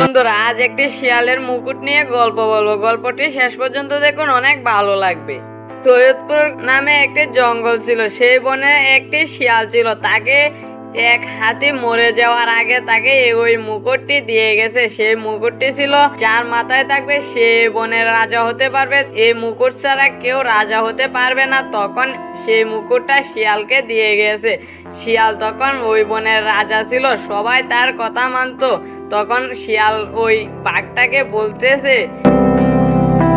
বন্ধুরা আজ একটি শিয়ালের মুকুট নিয়ে গল্প বলবো। গল্পটি শেষ পর্যন্ত দেখুন, অনেক ভালো লাগবে। সৈয়দপুর নামে একটি জঙ্গল ছিল। সেই বনে একটি শিয়াল ছিল। তাকে এক হাতি মরে যাওয়ার আগে তাকে ওই মুকুটটি দিয়ে গেছে। সেই মুকুটটি ছিল যার মাথায় থাকবে সে বনের রাজা হতে পারবে। এই মুকুট ছাড়া কেউ রাজা হতে পারবে না। তখন সেই মুকুটটা শিয়ালকে দিয়ে গেছে। শিয়াল তখন ওই বনের রাজা ছিল, সবাই তার কথা মানতো। তখন শিয়াল ওই বাঘটাকে বলতেছে,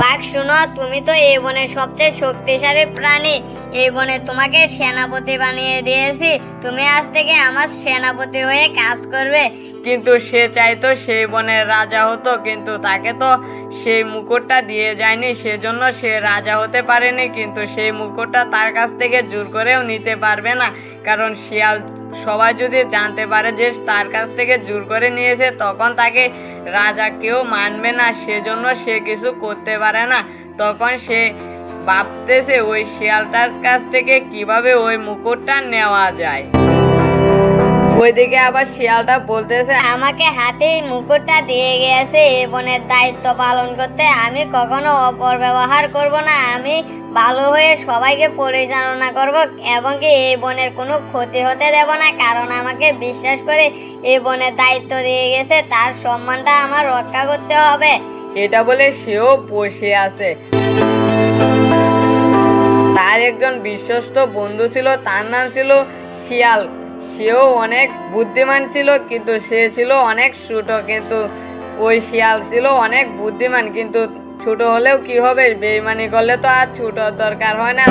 বাঘ শুনো, তুমি তো এই বনের সবচেয়ে শক্তিশালী প্রাণী। এই বনে তোমাকে সেনাপতি বানিয়ে দিয়েছি, তুমি আজ থেকে আমার সেনাপতি হয়ে কাজ করবে। কিন্তু সে চাইতো সেই বনের রাজা হতো, কিন্তু তাকে তো সেই মুকুটটা দিয়ে যায়নি, সেজন্য সে রাজা হতে পারেনি। কিন্তু সেই মুকুটটা তার কাছ থেকে জোর করেও নিতে পারবে না, কারণ শিয়াল সবাই যদি জানতে পারে যে তার কাছ থেকে জোর করে নিয়েছে, তখন তাকে রাজা কেউ মানবে না, সেজন্য সে কিছু করতে পারে না। তখন সে ভাবতেছে ওই শিয়ালটার কাছ থেকে কিভাবে ওই মুকুটটা নেওয়া যায়। ওইদিকে আবার শিয়ালটা বলতেছে, আমাকে হাতে মুকুটটা দিয়ে গিয়েছে এই বনের দায়িত্ব পালন করতে। আমি কখনো অপব্যবহার করব না। আমি ভালো হয়ে সবাইকে পরিচালনা করব এবং কি এই বনের কোনো ক্ষতি হতে দেব না। কারণ আমাকে বিশ্বাস করে এই বনের দায়িত্ব দিয়ে গেছে, তার সম্মানটা আমার রক্ষা করতে হবে। এটা বলে সেও বসে আছে। তার একজন বিশ্বস্ত বন্ধু ছিল, তার নাম ছিল শিয়াল। সেও অনেক বুদ্ধিমান ছিল, কিন্তু সে ছিল অনেক ছোট। কিন্তু ওই শিয়াল ছিল অনেক বুদ্ধিমান, কিন্তু ছোট হলেও কি হবে, বেইমানি করলে তো আর ছোট দরকার হয় না।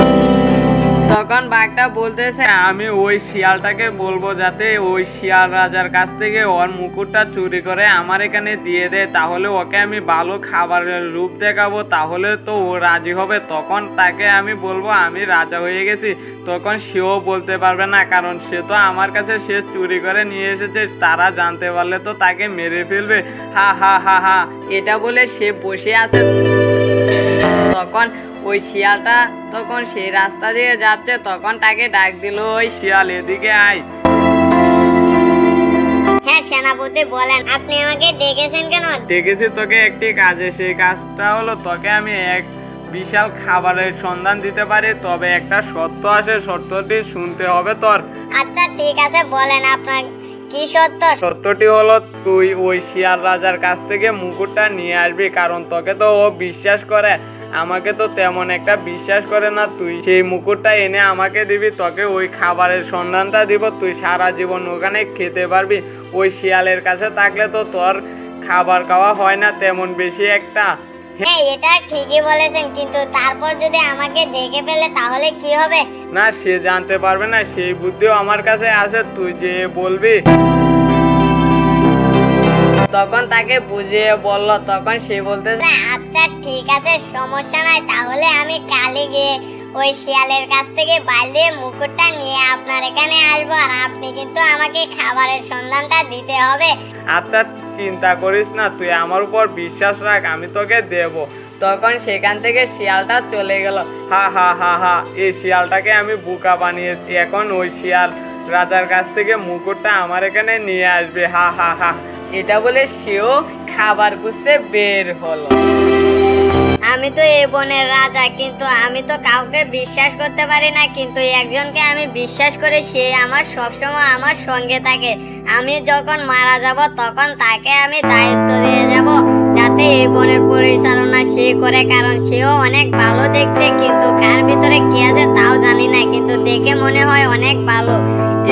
তখন বাঘটা বলতেছে, আমি ওই শিয়ালটাকে বলবো যাতে ওই শিয়াল রাজার কাছ থেকে ওর মুকুটটা চুরি করে আমার এখানে দিয়ে দেয়। তাহলে ওকে আমি ভালো খাবারের রূপ দেখাবো, তাহলে তো ও রাজি হবে। তখন তাকে আমি বলবো আমি রাজা হয়ে গেছি। তখন সেও বলতে পারবে না, কারণ সে তো আমার কাছে সে চুরি করে নিয়ে এসেছে। তারা জানতে পারলে তো তাকে মেরে ফেলবে। হা হা হা হা। এটা বলে সে বসে আছে। তখন ওই শিয়ালটা তখন সেই রাস্তা দিয়ে যাচ্ছে, তখন তাকে ডাক দিল, ওই শিয়াল এদিকে আয়। হ্যাঁ সেনাপতি বলেন, আপনি আমাকে ডেকেছেন কেন? ডেকেছি তোকে একটি কাজে। সেই কাজটা হলো তোকে আমি এক বিশাল খাবারের সন্ধান দিতে পারি, তবে একটা শর্ত আছে, শর্তটি শুনতে হবে তোর। আচ্ছা ঠিক আছে, বলেন আপনার কি শর্ত? সত্যটি হলো তুই ওই শিয়াল রাজার কাছ থেকে মুকুটটা নিয়ে আসবি, কারণ তোকে তো ও বিশ্বাস করে, আমাকে তো তেমন একটা বিশ্বাস করে না। তুই সেই মুকুটটা এনে আমাকে দিবি, তোকে ওই খাবারের সন্ধানটা দিব, তুই সারা জীবন ওখানে খেতে পারবি। ওই শিয়ালের কাছে থাকলে তো তোর খাবার খাওয়া হয় না তেমন বেশি একটা। হ্যাঁ এটা ঠিকই বলেছেন, কিন্তু তারপর যদি আমাকে দেখে ফেলে তাহলে কি হবে? না, সে জানতে পারবে না, সেই বুদ্ধিও আমার কাছে আছে, তুই যে বলবি। তখন তাকে বুঝিয়ে বলল। তখন সে বলতেছে, আচ্ছা ঠিক আছে, সমস্যা নাই। তাহলে আমি কালই গিয়ে ওই শিয়ালের কাছ থেকে বাল দিয়ে মুকুটটা নিয়ে আপনার এখানে আসবো, আর আপনি কিন্তু আমাকে খাবারের সন্ধানটা দিতে হবে। আচ্ছা চিন্তা করিস না, তুই আমার উপর বিশ্বাস রাখ, আমি তোকে দেব। তখন সেখান থেকে শিয়ালটা চলে গেল। হা হা হা হা। এই শিয়ালটাকে আমি বোকা বানিয়েছি, এখন ওই শিয়াল রাজার কাছ থেকে মুকুটটা আমার এখানে নিয়ে আসবে। হা হা হা। এটা বলে সেও খাবার খুঁজতে বের হলো। আমি তো এই বনের রাজা, কিন্তু আমি তো কাউকে বিশ্বাস করতে পারি না। কিন্তু একজনকে আমি বিশ্বাস করে, সে আমার সবসময় আমার সঙ্গে থাকে। আমি যখন মারা যাব তখন তাকে আমি দায়িত্ব দিয়ে যাব, যাতে এই বনের পরিচালনা সে করে, কারণ সেও অনেক ভালো দেখতে। কিন্তু কার ভিতরে কি আছে তাও জানি না, কিন্তু দেখে মনে হয় অনেক ভালো।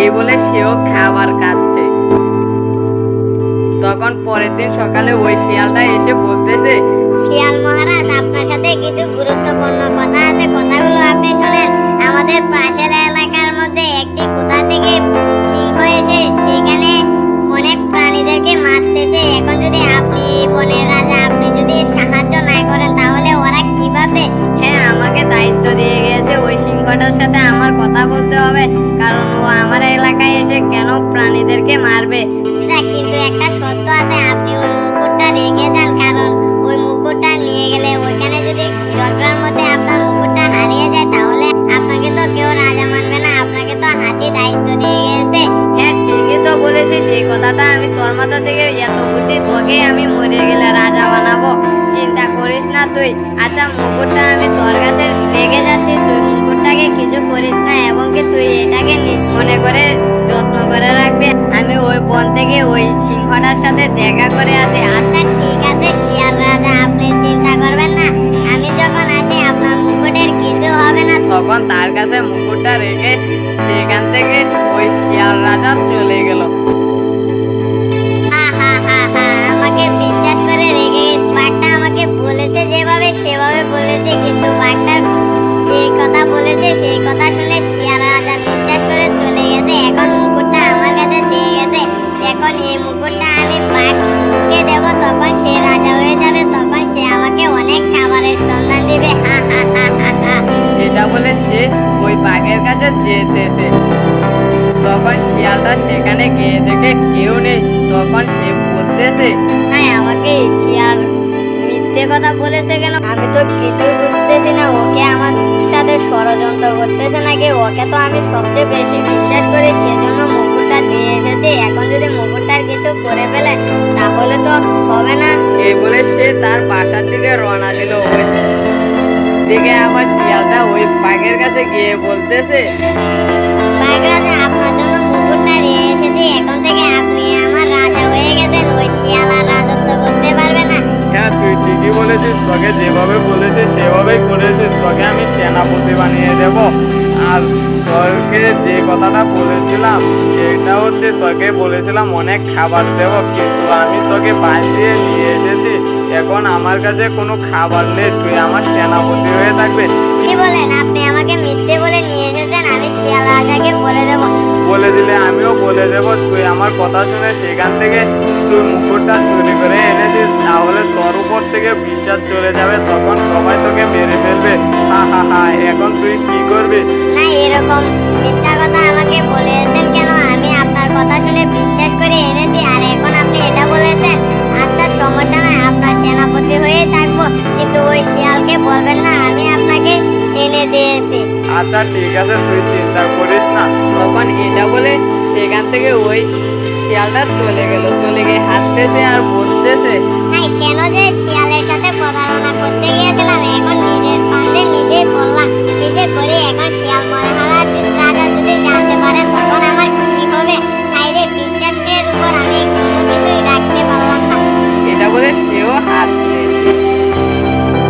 এই বলে সেও খাবার খাচ্ছে। তখন পরের দিন সকালে ওই শিয়ালটা এসে বলতেছে, শিয়াল মহারাজ, আপনার সাথে কিছু গুরুত্বপূর্ণ কথা আছে, কথাগুলো আপনি শোনেন। আমাদের পাশের এলাকার মধ্যে একটি কোথা থেকে সিংহ এসে সেখানে অনেক প্রাণীদেরকে মারতেছে। এখন যদি আপনি এই বনের রাজা, আপনি যদি সাহায্য না করেন তাহলে ওরা কিভাবে? হ্যাঁ, আমাকে দায়িত্ব দিয়ে গেছে ওই সিংহটার সাথে আমার কথা বলতে হবে, কারণ ও আমার এলাকায় এসে কেন প্রাণীদেরকে মারবে। কিন্তু একটা সত্য আছে, আপনি ওই মুকুটটা রেখে যান, কারণ ওই মুকুটটা নিয়ে গেলে ওইখানে যদি ঝগড়ার মধ্যে আপনার মুকুটটা হারিয়ে যায় তাহলে আপনাকে তো কেউ রাজা মানবে না, আপনাকে তো হাতি দায়িত্ব দিয়ে গেছে। হ্যাঁ ঠিকই তো বলেছিস, এই কথাটা আমি তোর মাথা থেকে এত বুদ্ধি তোকে আমি না তুই। আচ্ছা মুকুটটা আমি তোর কাছে রেখে যাচ্ছি, তুই মুকুটটাকে কিছু করিস না এবং কি তুই এটাকে মনে করে যত্ন করে রাখবি। আমি ওই বন থেকে ওই সিংহটার সাথে দেখা করে আসি। আচ্ছা ঠিক আছে শিয়াল রাজা, আপনি চিন্তা করবেন না, আমি যখন আসি আপনার মুকুটের কিছু হবে না। তখন তার কাছে মুকুটটা রেখে সেখান থেকে ওই শিয়াল রাজা চলে গেল। আমাকে বিশ্বাস করে রেখে গেছে, বাঘটা আমাকে বলেছে যেভাবে সেভাবে বলেছে, কিন্তু বাঘটা যে কথা বলেছে সেই কথা শুনে শিয়াল রাজা বিশ্বাস করে চলে গেছে। এখন মুকুটটা আমার কাছে দিয়ে গেছে, এখন এই মুকুটটা আমি বাঘকে দেব, তখন সে রাজা হয়ে যাবে, তখন সে আমাকে অনেক খাবারের সন্ধান দিবে। এটা বলে সে ওই বাঘের কাছে যেতেছে। তখন শিয়ালটা সেখানে গিয়ে দেখে কেউ নেই। তখন সে বলতেছে, হ্যাঁ আমাকে শিয়াল মিথ্যে কথা বলেছে কেন? আমি তো কিছুই বুঝতেছি না, ওকে আমার সাথে ষড়যন্ত্র করতেছে নাকি? ওকে তো আমি সবচেয়ে বেশি বিশ্বাস করি, সেজন্য মুকুটটা দিয়ে এসেছি। এখন যদি মুকুটটার কিছু করে ফেলে তাহলে তো হবে না। এই বলে সে তার বাসার দিকে রওনা দিল। ওই দিকে আবার শিয়ালটা ওই বাঘের কাছে গিয়ে বলতেছে, বাঘ রাজা, আপনার জন্য মুকুটটা নিয়ে এসেছি, এখন থেকে আপনি আমার রাজা হয়ে গেছেন, ওই শিয়াল আর রাজত্ব করতে পারবে না। হ্যাঁ তুই ঠিকই বলেছিস, তোকে যেভাবে বলেছিস সেভাবেই করেছিস, তোকে আমি সেনাপতি বানিয়ে দেব। আর তোকে যে কথাটা বলেছিলাম সেটা হচ্ছে তোকে বলেছিলাম অনেক খাবার দেব, কিন্তু আমি তোকে বাঁচিয়ে নিয়ে এসেছি। এখন আমার কাছে কোনো খাবার নেই, তুই আমার সেনাপতি হয়ে থাকবে। কি বলেন? আপনি আমাকে মিথ্যে বলে নিয়ে এসেছেন, আমি শিয়াল রাজাকে বলে দেব। বলে দিলে আমিও বলে দেব, তুই আমার কথা শুনে সেখান থেকে তুই মুকুটটা চুরি করে এনেছিস, তাহলে তোর উপর থেকে বিশ্বাস চলে যাবে, তখন সবাই তোকে মেরে ফেলবে। হা হা হা, এখন তুই কি করবি? না, এরকম মিথ্যা কথা আমাকে বলেছেন কেন? আমি আপনার কথা শুনে বিশ্বাস করে এনেছি, আর এখন আপনি এটা বলেছেন। আচ্ছা সমস্যা নয়, আপনার সেনাপতি হয়ে থাকবো, কিন্তু ওই শিয়ালকে বলবেন না আমি আপনাকে এনে দিয়েছি। আচ্ছা ঠিক আছে, তুই চিন্তা করিস না। তখন এটা বলে সেখান থেকে ওই শিয়ালটা চলে গেল। চলে গিয়ে হাঁটতেছে আর বলতেছে, তাই কেন যে শিয়ালের সাথে প্রতারণা করতে গিয়েছিলাম, এখন নিজের ফান্দে নিজেই পড়লাম, নিজে করি। এখন শিয়াল মহারাজ রাজা যদি জানতে পারে তখন আমার কি হবে? তাই রে, বিশ্বাসের উপর আমি কোনো কিছুই রাখতে পারলাম না। এটা বলে সেও হাঁটছে।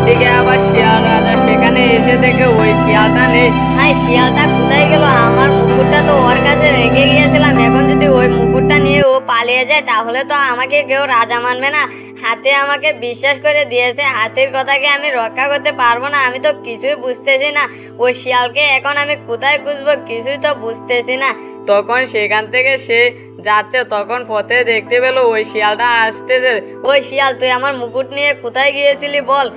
দিকে আবার শিয়াল রাজা সেখানে এসে দেখে ওই শিয়ালটা নেই। হাই, শিয়ালটা কোথায় গেল? আমার মুকুটটা তো ওর কাছে রেখে গিয়েছিলাম, এখন যদি ওই মুকুটটা নিয়ে ও পালিয়ে যায় তাহলে তো আমাকে কেউ রাজা মানবে না। হাতে আমাকে বিশ্বাস করে দিয়েছে, হাতের কথাকে আমি রক্ষা করতে পারবো না। আমি তো কিছুই বুঝতেছি না, ওই শিয়ালকে এখন আমি কোথায় খুঁজবো, কিছুই তো বুঝতেছি না। তখন সেখান থেকে সে যাচ্ছে, তখন পথে দেখতে পেলো ওই শিয়ালটা আসতেছে। ওই শিয়াল, তুই আমার মুকুট নিয়ে কোথায় গিয়েছিলি বল?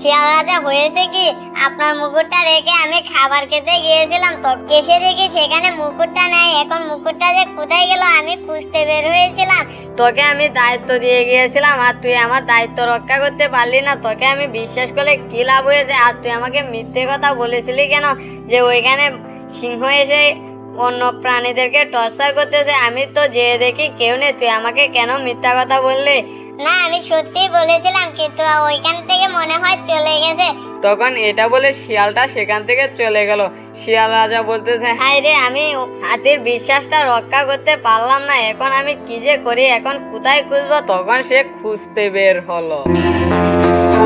শিয়াল রাজা, হয়েছে কি, আপনার মুকুটটা রেখে আমি খাবার খেতে গিয়েছিলাম, তো এসে দেখি সেখানে মুকুটটা নাই। এখন মুকুটটা যে কোথায় গেল আমি খুঁজতে বের হয়েছিলাম। তোকে আমি দায়িত্ব দিয়ে গিয়েছিলাম আর তুই আমার দায়িত্ব রক্ষা করতে পারলি না। তোকে আমি বিশ্বাস করলে কি লাভ হয়েছে? আর তুই আমাকে মিথ্যে কথা বলেছিলি কেন যে ওইখানে সিংহ এসে অন্য প্রাণীদেরকে টর্চার করতেছে? আমি তো যেয়ে দেখি কেউ নেই, তুই আমাকে কেন মিথ্যা কথা বললি? না, আমি সত্যিই বলেছিলাম, কিন্তু ওইখান থেকে মনে হয় চলে গেছে। তখন এটা বলে শিয়ালটা সেখান থেকে চলে গেল। শিয়াল রাজা বলতেছে, হাই রে, আমি হাতির বিশ্বাসটা রক্ষা করতে পারলাম না, এখন আমি কি যে করি, এখন কোথায় খুঁজবো? তখন সে খুঁজতে বের হলো।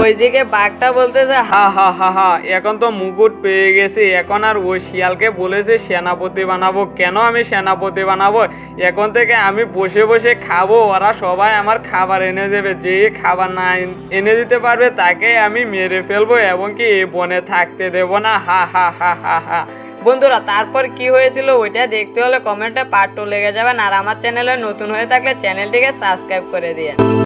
ওইদিকে বাঘটা বলতেছে, হা হা হা হা, এখন তো মুকুট পেয়ে গেছি, এখন আর ওই শিয়ালকে বলেছে সেনাপতি বানাবো। কেন আমি সেনাপতি বানাবো? এখন থেকে আমি বসে বসে খাবো, ওরা সবাই আমার খাবার এনে দেবে। যে খাবার না এনে দিতে পারবে তাকে আমি মেরে ফেলবো এবং কি এই বনে থাকতে দেব না। হা হা হা হা হা। বন্ধুরা, তারপর কি হয়েছিল ওইটা দেখতে হলে কমেন্টে পার্ট 2 লেগে যাবেন। আর আমার চ্যানেলে নতুন হয়ে থাকলে চ্যানেলটিকে সাবস্ক্রাইব করে দিয়ে